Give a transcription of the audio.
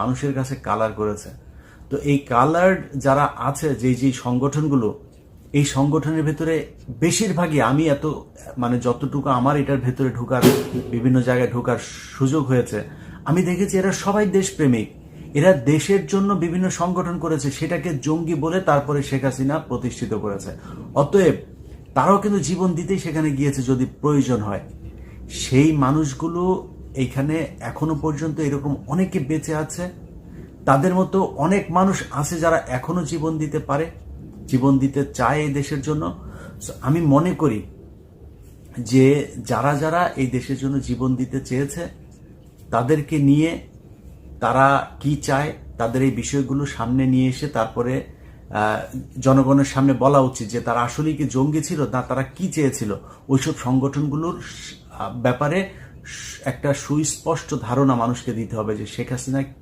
মানুষের কাছে কালার করেছে। তো এই কালার যারা আছে, যে সংগঠনগুলো, এই সংগঠনের ভেতরে বেশিরভাগই আমি যতটুকু আমার এটার ভেতরে ঢোকার, বিভিন্ন জায়গায় ঢোকার সুযোগ হয়েছে, আমি দেখেছি এরা সবাই দেশপ্রেমিক। এরা দেশের জন্য বিভিন্ন সংগঠন করেছে, সেটাকে জঙ্গি বলে তারপরে শেখ হাসিনা প্রতিষ্ঠিত করেছে। অতএব তারাও কিন্তু জীবন দিতেই সেখানে গিয়েছে যদি প্রয়োজন হয়। সেই মানুষগুলো এইখানে এখনো পর্যন্ত এরকম অনেকে বেঁচে আছে। তাদের মতো অনেক মানুষ আছে যারা এখনো জীবন দিতে পারে, জীবন দিতে চায় এই দেশের জন্য। আমি মনে করি যে যারা যারা এই দেশের জন্য জীবন দিতে চেয়েছে, তাদেরকে নিয়ে তারা কি চায়, তাদের এই বিষয়গুলো সামনে নিয়ে এসে তারপরে জনগণের সামনে বলা উচিত যে তারা আসলেই কি জঙ্গি ছিল, না তারা কি চেয়েছিল। ওইসব সংগঠনগুলোর ব্যাপারে একটা সুস্পষ্ট ধারণা মানুষকে দিতে হবে যে শেখ হাসিনা কি